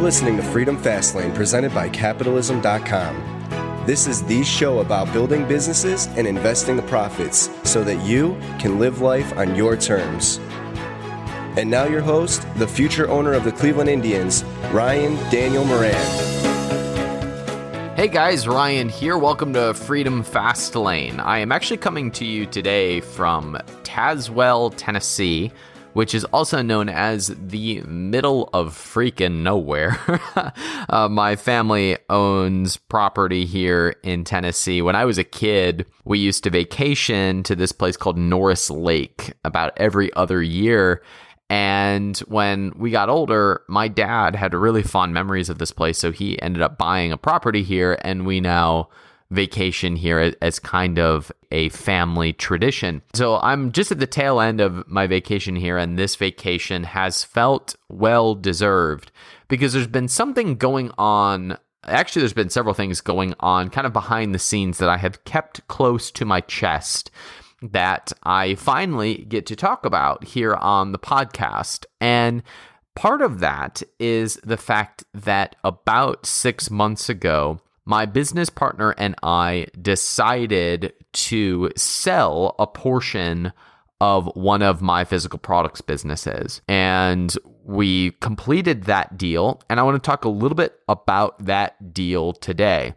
listening to Freedom Fastlane presented by Capitalism.com. This is the show about building businesses and investing the profits so that you can live life on your terms. And now your host, the future owner of the Cleveland Indians, Ryan Daniel Moran. Hey guys, Ryan here. Welcome to Freedom Fastlane. I am actually coming to you today from Tazewell, Tennessee, which is also known as the middle of freaking nowhere. My family owns property here in Tennessee. When I was a kid, we used to vacation to this place called Norris Lake about every other year. And when we got older, my dad had really fond memories of this place, so he ended up buying a property here, and we now vacation here as kind of a family tradition. So I'm just at the tail end of my vacation here, and this vacation has felt well deserved because there's been something going on. Actually, there's been several things going on kind of behind the scenes that I have kept close to my chest that I finally get to talk about here on the podcast. And part of that is the fact that about 6 months ago, my business partner and I decided to sell a portion of one of my physical products businesses. And we completed that deal. And I want to talk a little bit about that deal today.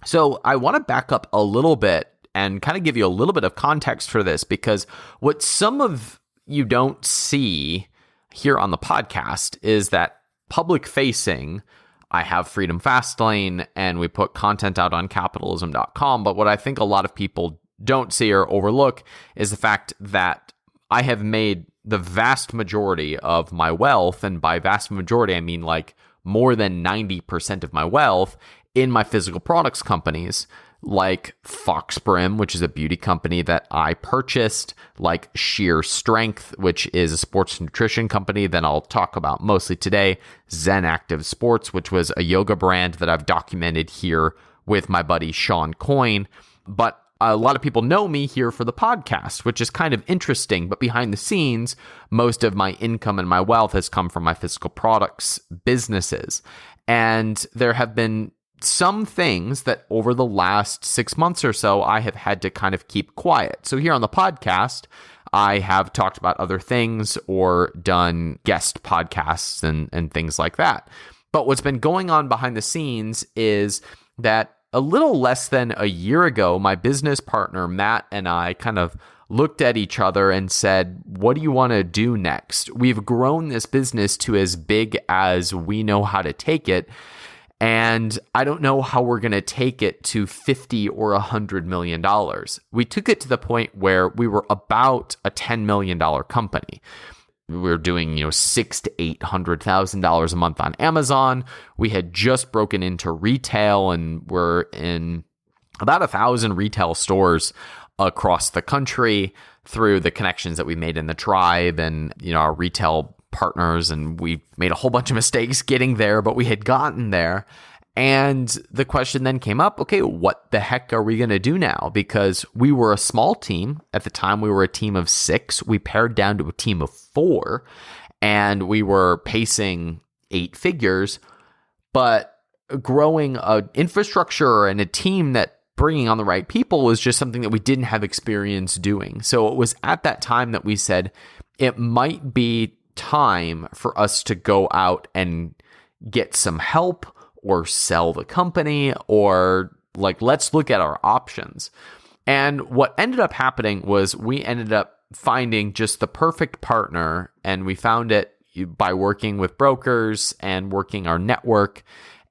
So I want to back up a little bit and kind of give you a little bit of context for this, because what some of you don't see here on the podcast is that public facing, I have Freedom Fastlane and we put content out on Capitalism.com. But what I think a lot of people don't see or overlook is the fact that I have made the vast majority of my wealth, and by vast majority, I mean like more than 90% of my wealth in my physical products companies, like Fox Brim, which is a beauty company that I purchased, like Sheer Strength, which is a sports nutrition company that I'll talk about mostly today, Zen Active Sports, which was a yoga brand that I've documented here with my buddy Sean Coyne. But a lot of people know me here for the podcast, which is kind of interesting. But behind the scenes, most of my income and my wealth has come from my physical products businesses. And there have been some things that over the last 6 months or so, I have had to kind of keep quiet. So here on the podcast, I have talked about other things or done guest podcasts and things like that. But what's been going on behind the scenes is that a little less than a year ago, my business partner, Matt, and I kind of looked at each other and said, what do you want to do next? We've grown this business to as big as we know how to take it. And I don't know how we're going to take it to $50 or $100 million. We took it to the point where we were about a $10 million company. We were doing, $600,000 to $800,000 a month on Amazon. We had just broken into retail and were in about 1,000 retail stores across the country through the connections that we made in the tribe and, our retail partners, and we made a whole bunch of mistakes getting there, but we had gotten there. And the question then came up, okay, what the heck are we going to do now? Because we were a small team. At the time, we were a team of 6. We pared down to a team of 4, and we were pacing 8 figures. But growing an infrastructure and a team that bringing on the right people was just something that we didn't have experience doing. So it was at that time that we said it might be time for us to go out and get some help or sell the company, or let's look at our options. And what ended up happening was we ended up finding just the perfect partner, and we found it by working with brokers and working our network.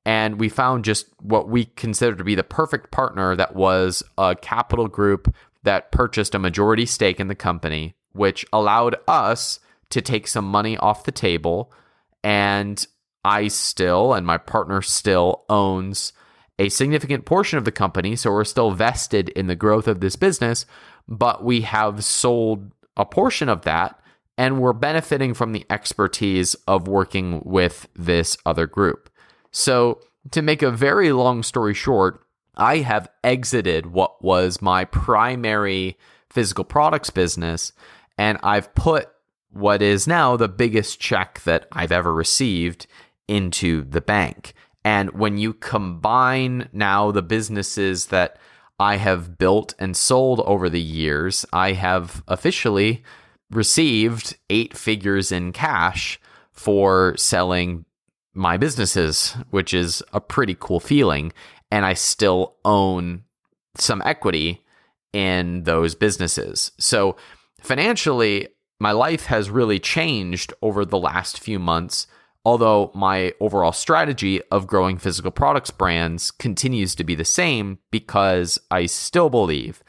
And we found just what we consider to be the perfect partner that was a capital group that purchased a majority stake in the company, which allowed us to take some money off the table. And I still, and my partner still, owns a significant portion of the company. So we're still vested in the growth of this business, but we have sold a portion of that, and we're benefiting from the expertise of working with this other group. So to make a very long story short, I have exited what was my primary physical products business, and I've put what is now the biggest check that I've ever received into the bank. And when you combine now the businesses that I have built and sold over the years, I have officially received 8 figures in cash for selling my businesses, which is a pretty cool feeling. And I still own some equity in those businesses. So financially, my life has really changed over the last few months, although my overall strategy of growing physical products brands continues to be the same, because I still believe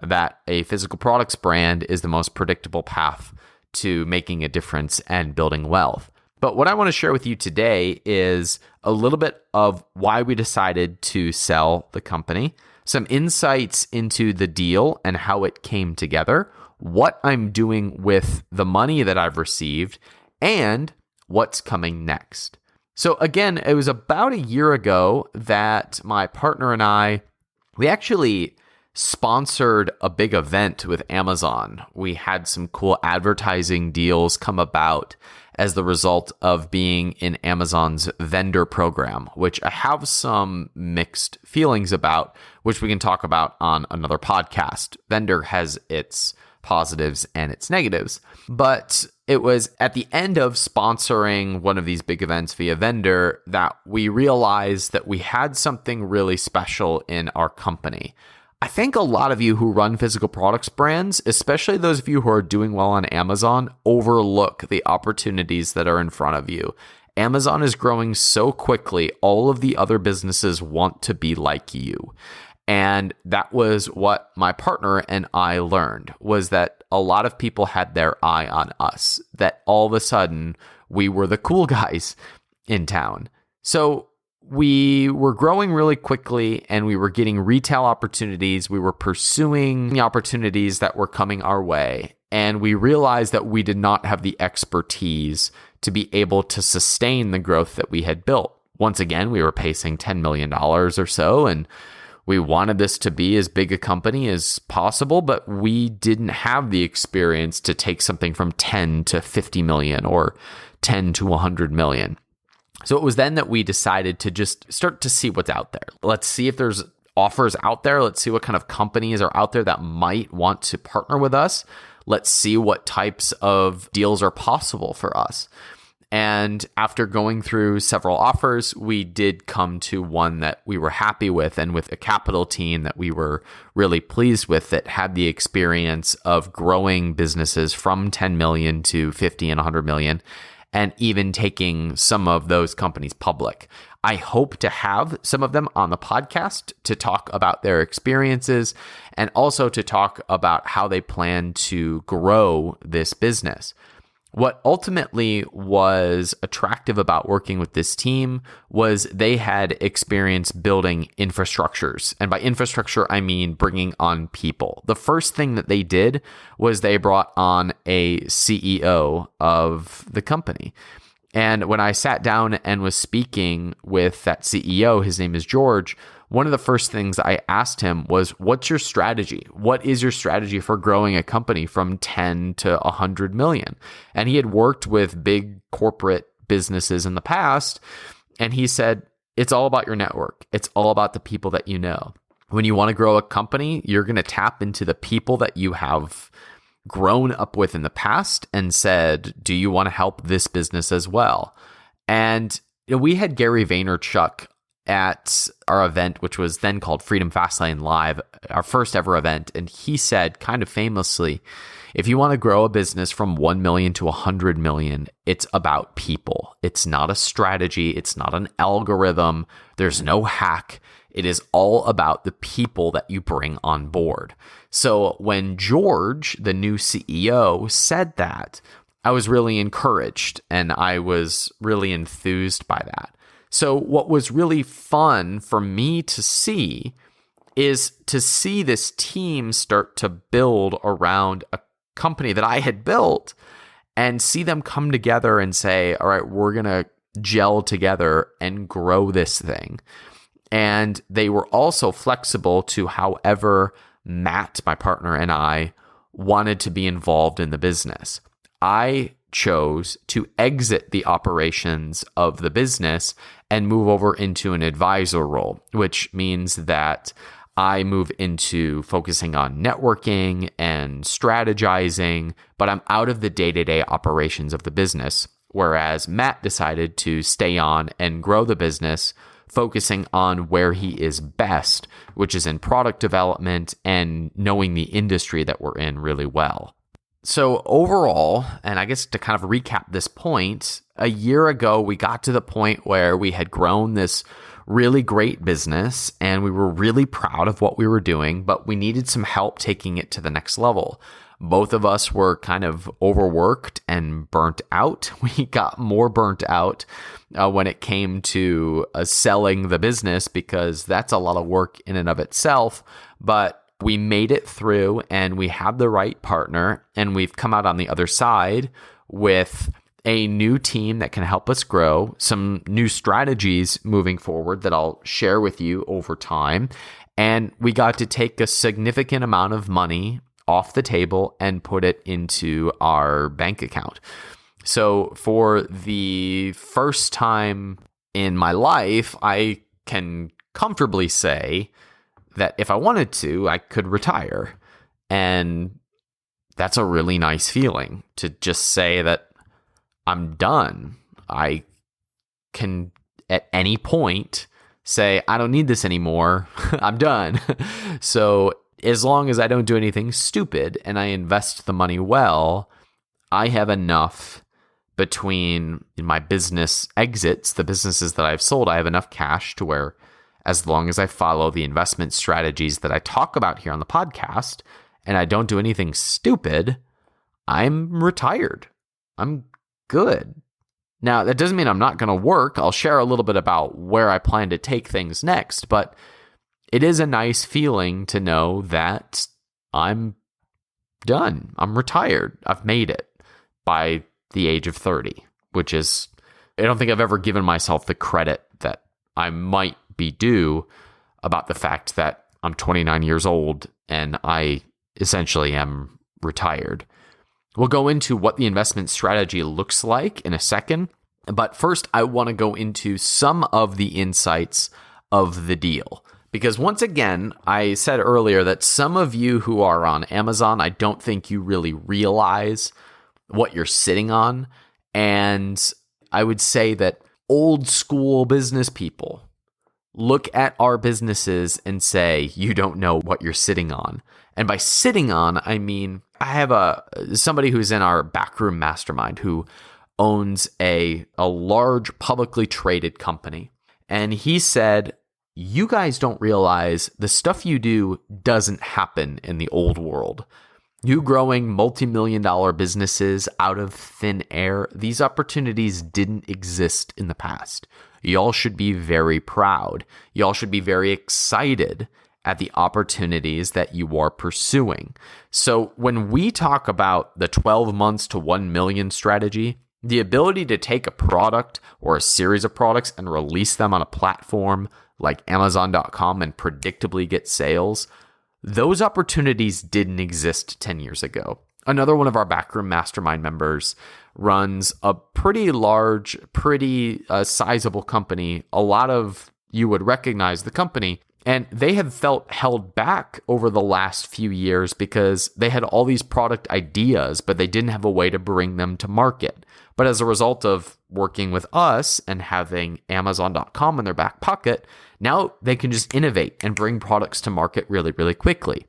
that a physical products brand is the most predictable path to making a difference and building wealth. But what I want to share with you today is a little bit of why we decided to sell the company, some insights into the deal and how it came together, what I'm doing with the money that I've received, and what's coming next. So again, it was about a year ago that my partner and we actually sponsored a big event with Amazon. We had some cool advertising deals come about as the result of being in Amazon's vendor program, which I have some mixed feelings about, which we can talk about on another podcast. Vendor has its positives and its negatives, but it was at the end of sponsoring one of these big events via vendor that we realized that we had something really special in our company. I think a lot of you who run physical products brands, especially those of you who are doing well on Amazon, overlook the opportunities that are in front of you. Amazon is growing so quickly, all of the other businesses want to be like you. And that was what my partner and I learned, was that a lot of people had their eye on us, that all of a sudden we were the cool guys in town. So we were growing really quickly and we were getting retail opportunities. We were pursuing the opportunities that were coming our way. And we realized that we did not have the expertise to be able to sustain the growth that we had built. Once again, we were pacing $10 million or so, and we wanted this to be as big a company as possible, but we didn't have the experience to take something from 10 to 50 million or 10 to 100 million. So it was then that we decided to just start to see what's out there. Let's see if there's offers out there. Let's see what kind of companies are out there that might want to partner with us. Let's see what types of deals are possible for us. And after going through several offers, we did come to one that we were happy with, and with a capital team that we were really pleased with, that had the experience of growing businesses from 10 million to 50 and 100 million, and even taking some of those companies public. I hope to have some of them on the podcast to talk about their experiences and also to talk about how they plan to grow this business. What ultimately was attractive about working with this team was they had experience building infrastructures. And by infrastructure, I mean bringing on people. The first thing that they did was they brought on a CEO of the company. And when I sat down and was speaking with that CEO, his name is George, one of the first things I asked him was, what's your strategy? What is your strategy for growing a company from 10 to 100 million? And he had worked with big corporate businesses in the past. And he said, it's all about your network. It's all about the people that you know. When you want to grow a company, you're going to tap into the people that you have grown up with in the past and said, do you want to help this business as well? And we had Gary Vaynerchuk at our event, which was then called Freedom Fastlane Live, our first ever event. And he said, kind of famously, if you want to grow a business from 1 million to 100 million, it's about people. It's not a strategy. It's not an algorithm. There's no hack. It is all about the people that you bring on board. So when George, the new CEO, said that, I was really encouraged and I was really enthused by that. So what was really fun for me to see is to see this team start to build around a company that I had built and see them come together and say, all right, we're going to gel together and grow this thing. And they were also flexible to however Matt, my partner, and I wanted to be involved in the business. I chose to exit the operations of the business and move over into an advisor role, which means that I move into focusing on networking and strategizing, but I'm out of the day-to-day operations of the business. Whereas Matt decided to stay on and grow the business, focusing on where he is best, which is in product development and knowing the industry that we're in really well. So overall, and I guess to kind of recap this point, a year ago, we got to the point where we had grown this really great business and we were really proud of what we were doing, but we needed some help taking it to the next level. Both of us were kind of overworked and burnt out. We got more burnt out when it came to selling the business because that's a lot of work in and of itself, but we made it through and we had the right partner and we've come out on the other side with a new team that can help us grow, some new strategies moving forward that I'll share with you over time. And we got to take a significant amount of money off the table and put it into our bank account. So for the first time in my life, I can comfortably say that if I wanted to, I could retire. And that's a really nice feeling to just say that I'm done. I can at any point say, I don't need this anymore. I'm done. So as long as I don't do anything stupid and I invest the money well, I have enough between my business exits, the businesses that I've sold, I have enough cash to where as long as I follow the investment strategies that I talk about here on the podcast and I don't do anything stupid, I'm retired. I'm good. Now, that doesn't mean I'm not going to work. I'll share a little bit about where I plan to take things next, but it is a nice feeling to know that I'm done. I'm retired. I've made it by the age of 30, which is, I don't think I've ever given myself the credit that I might be due about the fact that I'm 29 years old and I essentially am retired. We'll go into what the investment strategy looks like in a second, but first I want to go into some of the insights of the deal. Because once again, I said earlier that some of you who are on Amazon, I don't think you really realize what you're sitting on. And I would say that old school business people look at our businesses and say, you don't know what you're sitting on. And by sitting on, I mean, I have somebody who's in our backroom mastermind who owns a large publicly traded company. And he said, you guys don't realize the stuff you do doesn't happen in the old world. You growing multi-million-dollar businesses out of thin air, these opportunities didn't exist in the past. Y'all should be very proud. Y'all should be very excited at the opportunities that you are pursuing. So when we talk about the 12 months to 1 million strategy, the ability to take a product or a series of products and release them on a platform like Amazon.com and predictably get sales, those opportunities didn't exist 10 years ago. Another one of our backroom mastermind members runs a pretty large, pretty sizable company. A lot of you would recognize the company. And they have felt held back over the last few years because they had all these product ideas, but they didn't have a way to bring them to market. But as a result of working with us and having Amazon.com in their back pocket, now they can just innovate and bring products to market really, really quickly.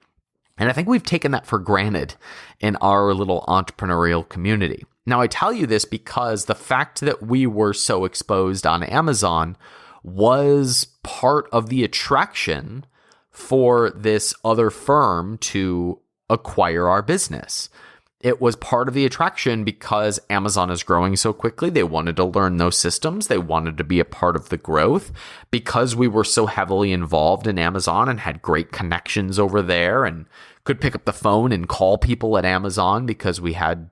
And I think we've taken that for granted in our little entrepreneurial community. Now, I tell you this because the fact that we were so exposed on Amazon was part of the attraction for this other firm to acquire our business. It was part of the attraction because Amazon is growing so quickly. They wanted to learn those systems. They wanted to be a part of the growth because we were so heavily involved in Amazon and had great connections over there and could pick up the phone and call people at Amazon because we had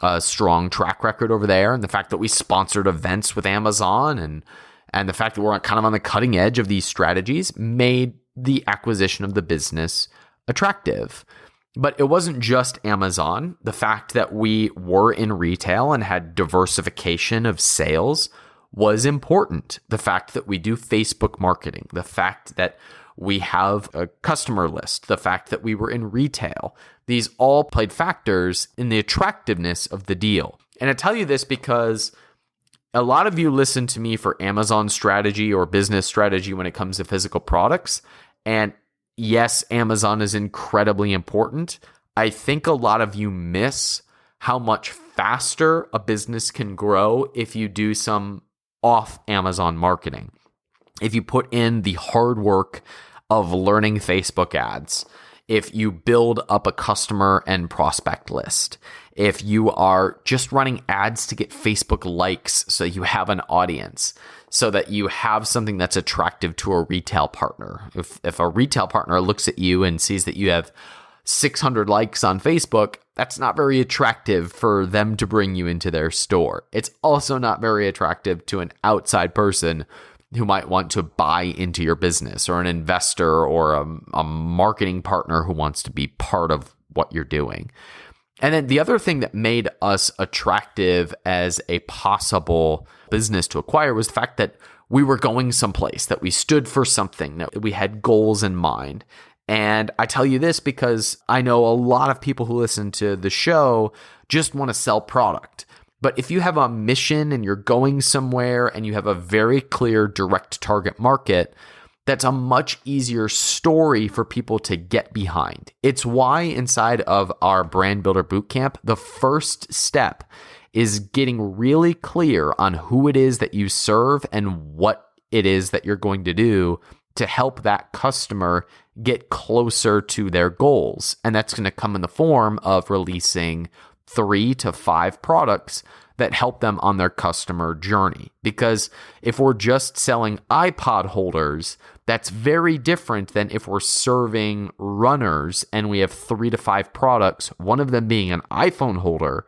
a strong track record over there. And the fact that we sponsored events with Amazon and the fact that we're kind of on the cutting edge of these strategies made the acquisition of the business attractive. But it wasn't just Amazon. The fact that we were in retail and had diversification of sales was important. The fact that we do Facebook marketing, the fact that we have a customer list, the fact that we were in retail, these all played factors in the attractiveness of the deal. And I tell you this because a lot of you listen to me for Amazon strategy or business strategy when it comes to physical products. And yes, Amazon is incredibly important. I think a lot of you miss how much faster a business can grow if you do some off Amazon marketing. If you put in the hard work of learning Facebook ads, if you build up a customer and prospect list, if you are just running ads to get Facebook likes so you have an audience, so that you have something that's attractive to a retail partner. If a retail partner looks at you and sees that you have 600 likes on Facebook, that's not very attractive for them to bring you into their store. It's also not very attractive to an outside person who might want to buy into your business, or an investor, or a marketing partner who wants to be part of what you're doing. And then the other thing that made us attractive as a possible business to acquire was the fact that we were going someplace, that we stood for something, that we had goals in mind. And I tell you this because I know a lot of people who listen to the show just want to sell product. But if you have a mission and you're going somewhere and you have a very clear direct target market, that's a much easier story for people to get behind. It's why inside of our Brand Builder Bootcamp, the first step is getting really clear on who it is that you serve and what it is that you're going to do to help that customer get closer to their goals. And that's going to come in the form of releasing 3 to 5 products that help them on their customer journey. Because if we're just selling iPod holders, that's very different than if we're serving runners and we have 3 to 5 products, one of them being an iPhone holder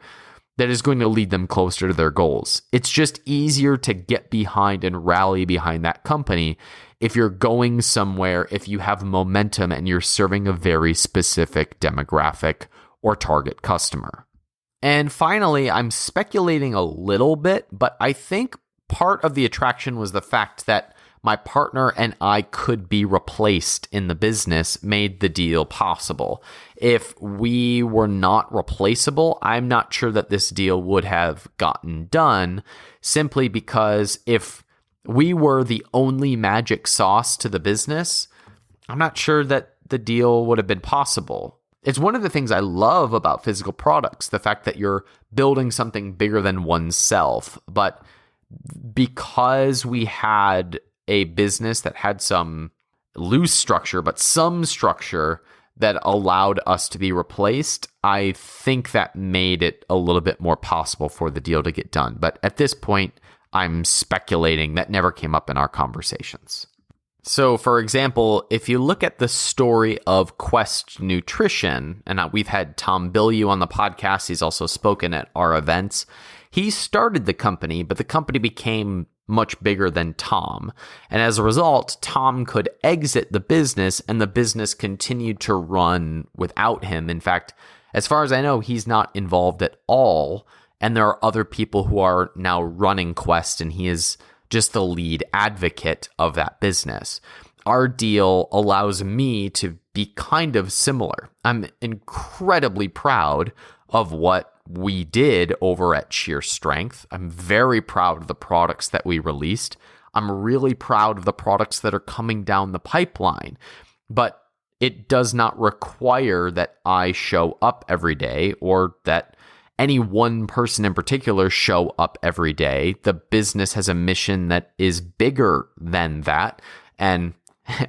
that is going to lead them closer to their goals. It's just easier to get behind and rally behind that company if you're going somewhere, if you have momentum and you're serving a very specific demographic or target customer. And finally, I'm speculating a little bit, but I think part of the attraction was the fact that my partner and I could be replaced in the business made the deal possible. If we were not replaceable, I'm not sure that this deal would have gotten done, simply because if we were the only magic sauce to the business, I'm not sure that the deal would have been possible. It's one of the things I love about physical products, the fact that you're building something bigger than oneself. But because we had a business that had some loose structure, but some structure that allowed us to be replaced, I think that made it a little bit more possible for the deal to get done. But at this point, I'm speculating. That never came up in our conversations. So, for example, if you look at the story of Quest Nutrition, and we've had Tom Bilyeu on the podcast, he's also spoken at our events. He started the company, but the company became much bigger than Tom. And as a result, Tom could exit the business and the business continued to run without him. In fact, as far as I know, he's not involved at all. And there are other people who are now running Quest, and he is just the lead advocate of that business. Our deal allows me to be kind of similar. I'm incredibly proud of what we did over at Sheer Strength. I'm very proud of the products that we released. I'm really proud of the products that are coming down the pipeline. But it does not require that I show up every day or that any one person in particular show up every day. The business has a mission that is bigger than that. And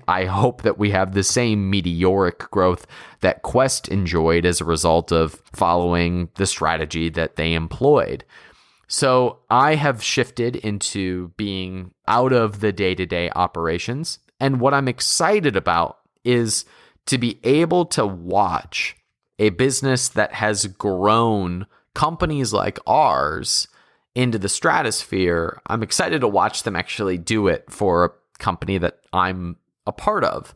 I hope that we have the same meteoric growth that Quest enjoyed as a result of following the strategy that they employed. So I have shifted into being out of the day-to-day operations. And what I'm excited about is to be able to watch a business that has grown companies like ours into the stratosphere. I'm excited to watch them actually do it for a company that I'm a part of.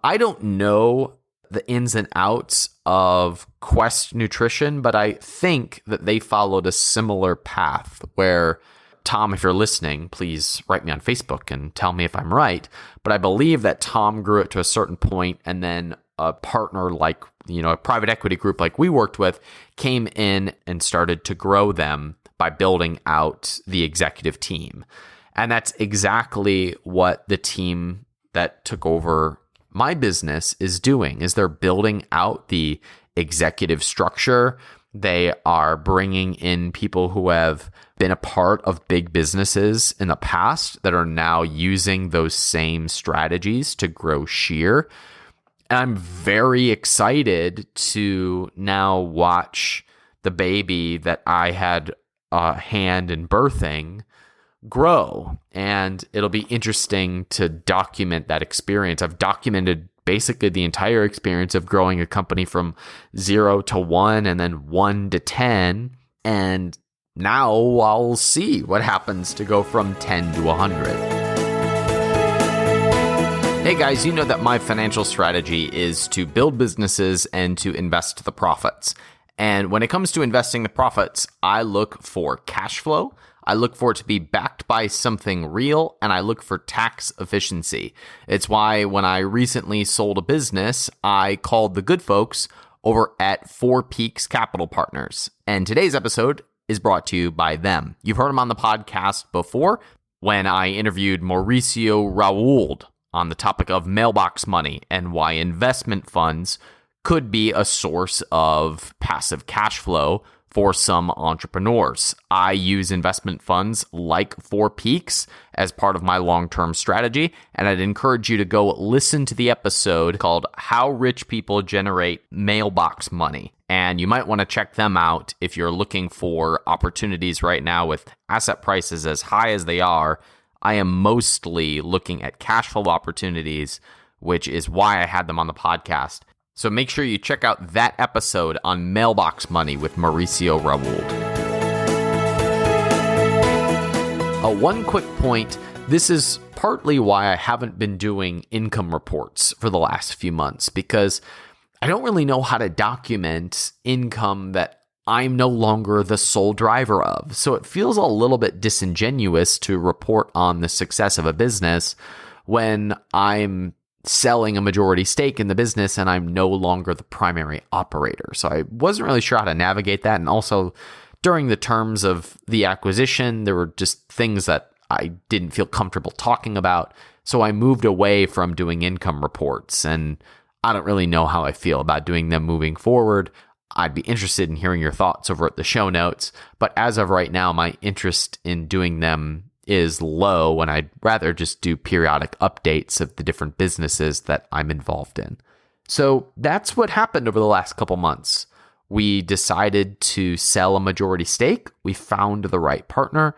I don't know the ins and outs of Quest Nutrition, but I think that they followed a similar path where, Tom, if you're listening, please write me on Facebook and tell me if I'm right. But I believe that Tom grew it to a certain point, and then a partner like, a private equity group like we worked with came in and started to grow them by building out the executive team. And that's exactly what the team that took over my business is doing, is they're building out the executive structure. They are bringing in people who have been a part of big businesses in the past that are now using those same strategies to grow Sheer. And I'm very excited to now watch the baby that I had a hand in birthing grow. And it'll be interesting to document that experience. I've documented basically the entire experience of growing a company from 0 to 1 and then 1 to 10. And now I'll see what happens to go from 10 to 100. Hey guys, you know that my financial strategy is to build businesses and to invest the profits. And when it comes to investing the profits, I look for cash flow, I look for it to be backed by something real, and I look for tax efficiency. It's why when I recently sold a business, I called the good folks over at Four Peaks Capital Partners. And today's episode is brought to you by them. You've heard them on the podcast before when I interviewed Mauricio Raould on the topic of mailbox money and why investment funds could be a source of passive cash flow for some entrepreneurs. I use investment funds like Four Peaks as part of my long-term strategy, and I'd encourage you to go listen to the episode called How Rich People Generate Mailbox Money. And you might want to check them out if you're looking for opportunities right now with asset prices as high as they are. I am mostly looking at cash flow opportunities, which is why I had them on the podcast. So make sure you check out that episode on mailbox money with Mauricio Raould. One quick point. This is partly why I haven't been doing income reports for the last few months, because I don't really know how to document income that I'm no longer the sole driver of. So it feels a little bit disingenuous to report on the success of a business when I'm selling a majority stake in the business and I'm no longer the primary operator. So I wasn't really sure how to navigate that. And also during the terms of the acquisition, there were just things that I didn't feel comfortable talking about. So I moved away from doing income reports, and I don't really know how I feel about doing them moving forward. I'd be interested in hearing your thoughts over at the show notes, but as of right now, my interest in doing them is low, and I'd rather just do periodic updates of the different businesses that I'm involved in. So that's what happened over the last couple months. We decided to sell a majority stake. We found the right partner.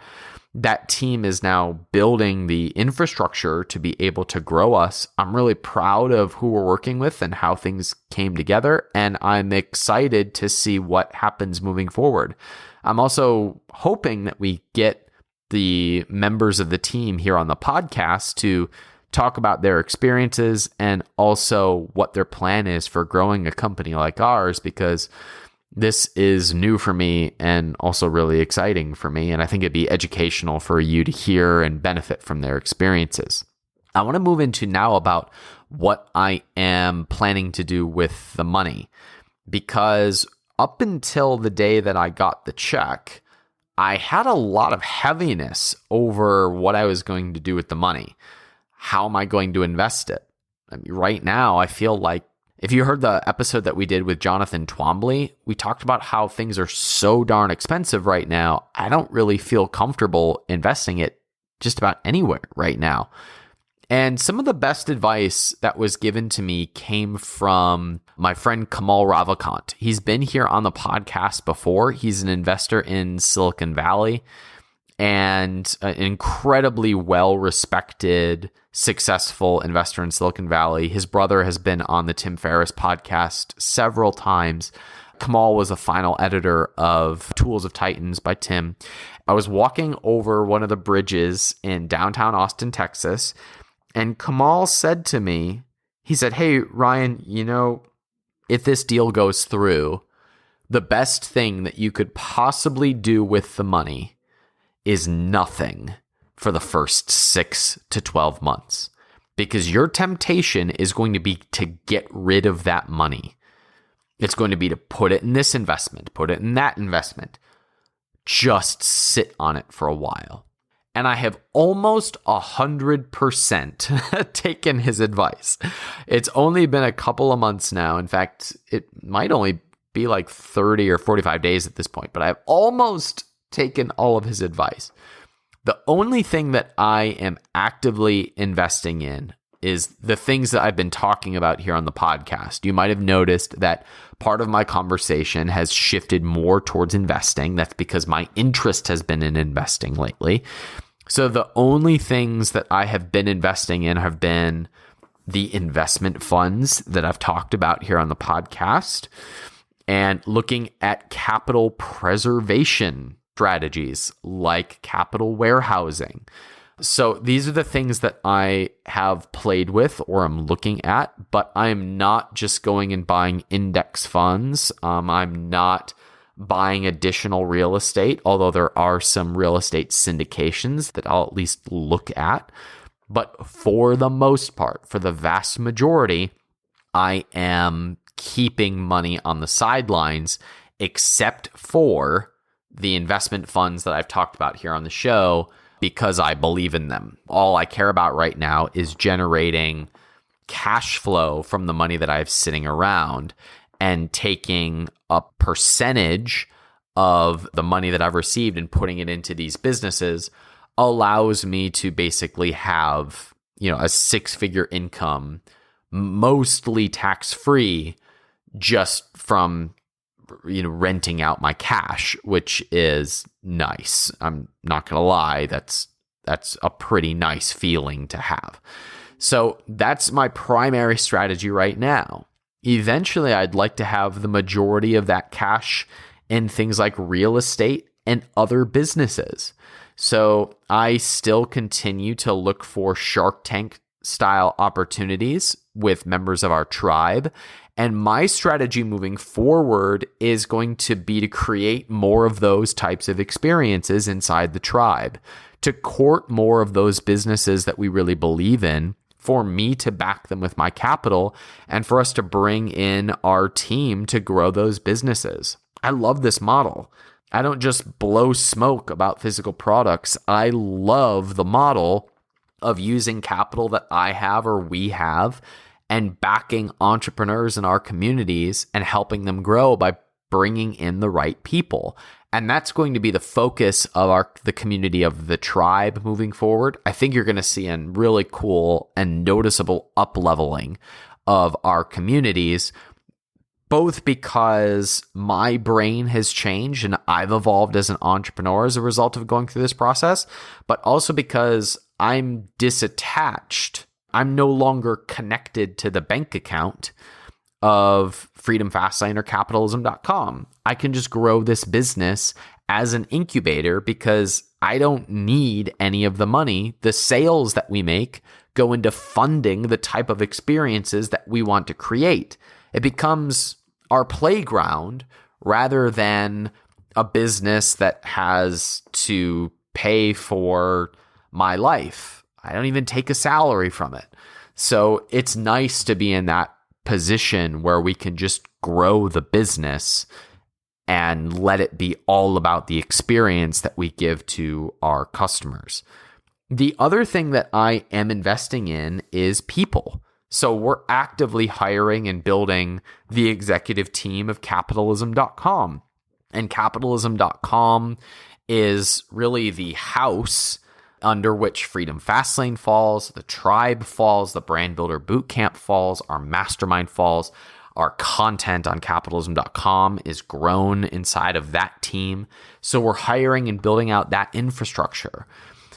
That team is now building the infrastructure to be able to grow us. I'm really proud of who we're working with and how things came together, and I'm excited to see what happens moving forward. I'm also hoping that we get the members of the team here on the podcast to talk about their experiences and also what their plan is for growing a company like ours, because this is new for me and also really exciting for me. And I think it'd be educational for you to hear and benefit from their experiences. I want to move into now about what I am planning to do with the money, because up until the day that I got the check, I had a lot of heaviness over what I was going to do with the money. How am I going to invest it? I mean, right now, I feel like if you heard the episode that we did with Jonathan Twombly, we talked about how things are so darn expensive right now. I don't really feel comfortable investing it just about anywhere right now. And some of the best advice that was given to me came from my friend Kamal Ravikant. He's been here on the podcast before. He's an investor in Silicon Valley and an incredibly well-respected, successful investor in Silicon Valley. His brother has been on the Tim Ferriss podcast several times. Kamal was a final editor of Tools of Titans by Tim. I was walking over one of the bridges in downtown Austin, Texas, and Kamal said to me, he said, "Hey, Ryan, if this deal goes through, the best thing that you could possibly do with the money is nothing for the first 6 to 12 months, because your temptation is going to be to get rid of that money. It's going to be to put it in this investment, put it in that investment, just sit on it for a while. And I have almost 100% taken his advice. It's only been a couple of months now. In fact, it might only be like 30 or 45 days at this point, but I've almost taken all of his advice. The only thing that I am actively investing in is the things that I've been talking about here on the podcast. You might have noticed that part of my conversation has shifted more towards investing. That's because my interest has been in investing lately. So the only things that I have been investing in have been the investment funds that I've talked about here on the podcast, and looking at capital preservation strategies like capital warehousing. So these are the things that I have played with or I'm looking at, but I'm not just going and buying index funds. I'm not buying additional real estate, although there are some real estate syndications that I'll at least look at. But for the most part, for the vast majority, I am keeping money on the sidelines, except for the investment funds that I've talked about here on the show, because I believe in them. All I care about right now is generating cash flow from the money that I have sitting around, and taking a percentage of the money that I've received and putting it into these businesses allows me to basically have, a 6-figure income, mostly tax-free, just from renting out my cash, which is nice. I'm not going to lie, that's a pretty nice feeling to have. So that's my primary strategy right now. Eventually, I'd like to have the majority of that cash in things like real estate and other businesses. So I still continue to look for Shark Tank style opportunities with members of our tribe. And my strategy moving forward is going to be to create more of those types of experiences inside the tribe, to court more of those businesses that we really believe in, for me to back them with my capital, and for us to bring in our team to grow those businesses. I love this model. I don't just blow smoke about physical products. I love the model of using capital that I have or we have and backing entrepreneurs in our communities and helping them grow by bringing in the right people. And that's going to be the focus of the community of the tribe moving forward. I think you're going to see a really cool and noticeable up-leveling of our communities, both because my brain has changed and I've evolved as an entrepreneur as a result of going through this process, but also because I'm disattached. I'm no longer connected to the bank account of Freedom Fastlane or capitalism.com. I can just grow this business as an incubator because I don't need any of the money. The sales that we make go into funding the type of experiences that we want to create. It becomes our playground rather than a business that has to pay for my life. I don't even take a salary from it. So it's nice to be in that position where we can just grow the business and let it be all about the experience that we give to our customers. The other thing that I am investing in is people. So we're actively hiring and building the executive team of capitalism.com. And capitalism.com is really the house under which Freedom Fastlane falls, the tribe falls, the Brand Builder Bootcamp falls, our mastermind falls. Our content on capitalism.com is grown inside of that team. So we're hiring and building out that infrastructure.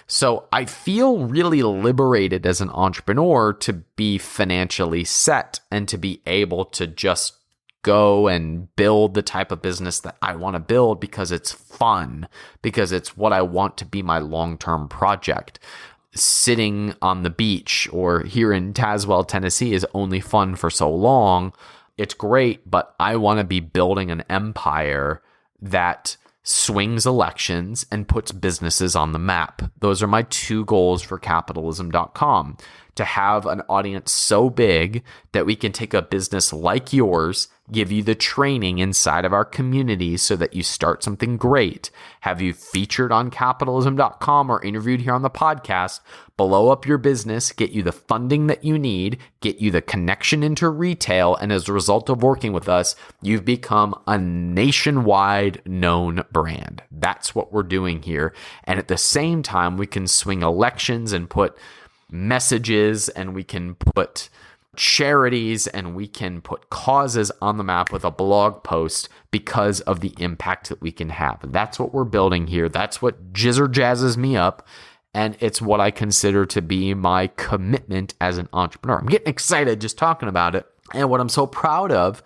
So I feel really liberated as an entrepreneur to be financially set and to be able to just go and build the type of business that I want to build because it's fun, because it's what I want to be my long-term project. Sitting on the beach or here in Tazewell, Tennessee is only fun for so long. it's great, but I want to be building an empire that swings elections and puts businesses on the map. Those are my two goals for capitalism.com. To have an audience so big that we can take a business like yours, give you the training inside of our community so that you start something great, have you featured on capitalism.com or interviewed here on the podcast, blow up your business, get you the funding that you need, get you the connection into retail, and as a result of working with us, you've become a nationwide known brand. That's what we're doing here. And at the same time, we can swing elections and put messages, and we can put charities, and we can put causes on the map with a blog post because of the impact that we can have. And that's what we're building here. That's what jizzer-jazzes me up, and it's what I consider to be my commitment as an entrepreneur. I'm getting excited just talking about it. And what I'm so proud of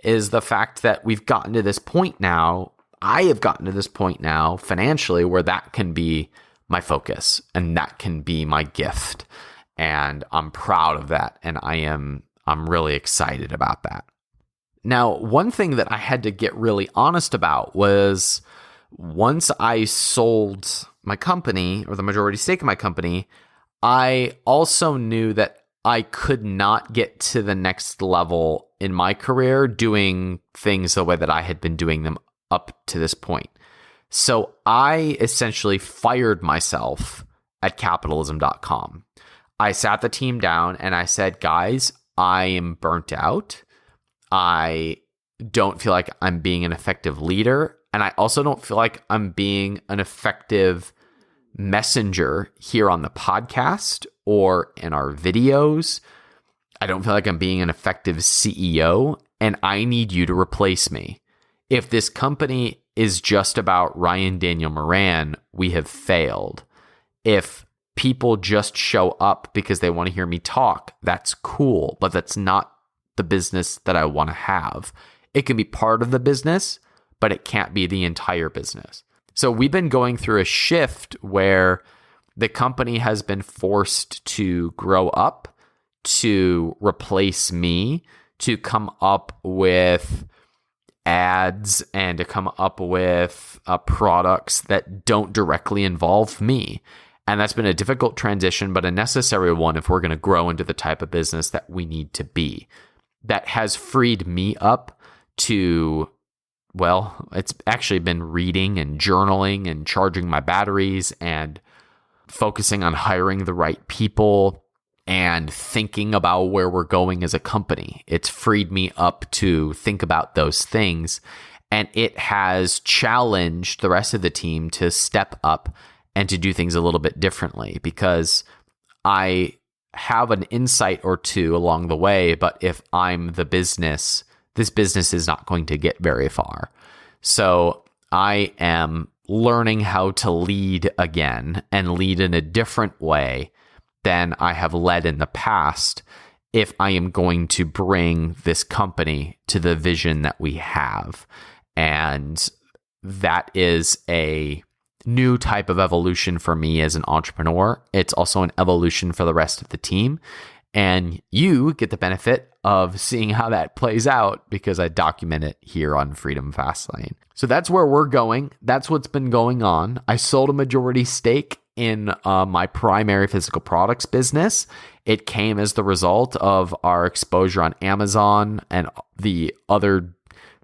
is the fact that we've gotten to this point now. I have gotten to this point now financially where that can be my focus and that can be my gift. And I'm proud of that. And I'm really excited about that. Now, one thing that I had to get really honest about was once I sold my company, or the majority stake in my company, I also knew that I could not get to the next level in my career doing things the way that I had been doing them up to this point. So I essentially fired myself at capitalism.com. I sat the team down and I said, guys, I am burnt out. I don't feel like I'm being an effective leader. And I also don't feel like I'm being an effective messenger here on the podcast or in our videos. I don't feel like I'm being an effective CEO, and I need you to replace me. If this company is just about Ryan Daniel Moran, we have failed. If people just show up because they want to hear me talk, that's cool, but that's not the business that I want to have. It can be part of the business, but it can't be the entire business. So we've been going through a shift where the company has been forced to grow up, to replace me, to come up with ads and to come up with products that don't directly involve me. And that's been a difficult transition, but a necessary one if we're going to grow into the type of business that we need to be. That has freed me up to, well, it's actually been reading and journaling and charging my batteries and focusing on hiring the right people and thinking about where we're going as a company. It's freed me up to think about those things, and it has challenged the rest of the team to step up and to do things a little bit differently, because I have an insight or two along the way, but if I'm the business, this business is not going to get very far. So I am learning how to lead again, and lead in a different way than I have led in the past if I am going to bring this company to the vision that we have. And that is a new type of evolution for me as an entrepreneur. It's also an evolution for the rest of the team. And you get the benefit of seeing how that plays out because I document it here on Freedom Fastlane. So that's where we're going. That's what's been going on. I sold a majority stake in my primary physical products business. It came as the result of our exposure on Amazon and the other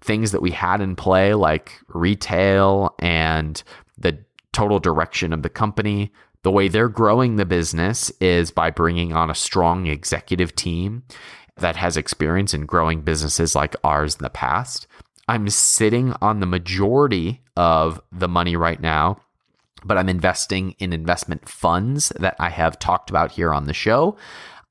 things that we had in play, like retail and the total direction of the company. The way they're growing the business is by bringing on a strong executive team that has experience in growing businesses like ours in the past. I'm sitting on the majority of the money right now, but I'm investing in investment funds that I have talked about here on the show.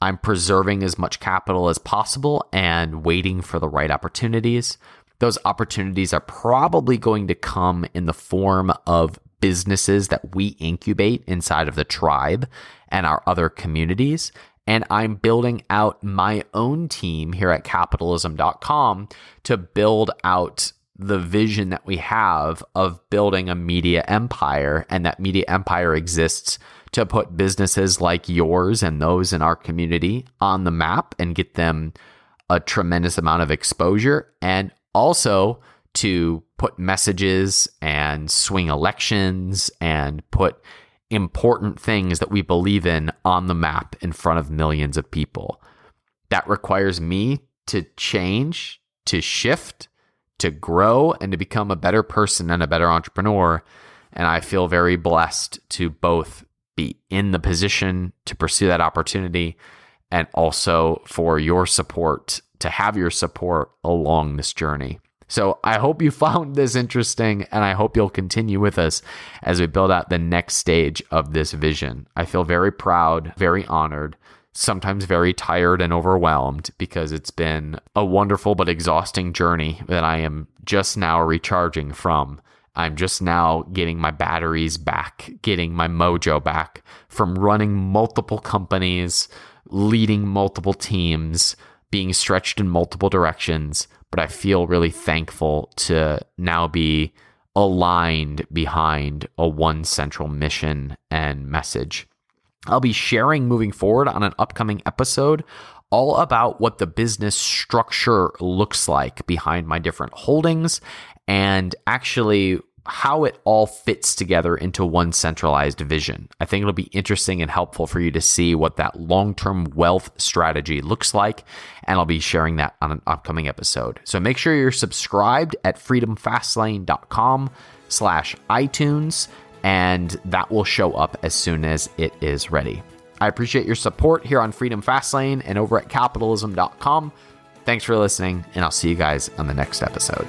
I'm preserving as much capital as possible and waiting for the right opportunities. Those opportunities are probably going to come in the form of businesses that we incubate inside of the tribe and our other communities. And I'm building out my own team here at capitalism.com to build out the vision that we have of building a media empire. And that media empire exists to put businesses like yours and those in our community on the map and get them a tremendous amount of exposure and also to put messages and swing elections and put important things that we believe in on the map in front of millions of people. That requires me to change, to shift, to grow, and to become a better person and a better entrepreneur. And I feel very blessed to both be in the position to pursue that opportunity and also for your support, to have your support along this journey. So I hope you found this interesting, and I hope you'll continue with us as we build out the next stage of this vision. I feel very proud, very honored, sometimes very tired and overwhelmed because it's been a wonderful but exhausting journey that I am just now recharging from. I'm just now getting my batteries back, getting my mojo back from running multiple companies, leading multiple teams, being stretched in multiple directions. But I feel really thankful to now be aligned behind a one central mission and message. I'll be sharing moving forward on an upcoming episode all about what the business structure looks like behind my different holdings and actually how it all fits together into one centralized vision. I think it'll be interesting and helpful for you to see what that long-term wealth strategy looks like, and I'll be sharing that on an upcoming episode. So make sure you're subscribed at freedomfastlane.com/iTunes, and that will show up as soon as it is ready. I appreciate your support here on Freedom Fastlane and over at capitalism.com. Thanks for listening, and I'll see you guys on the next episode.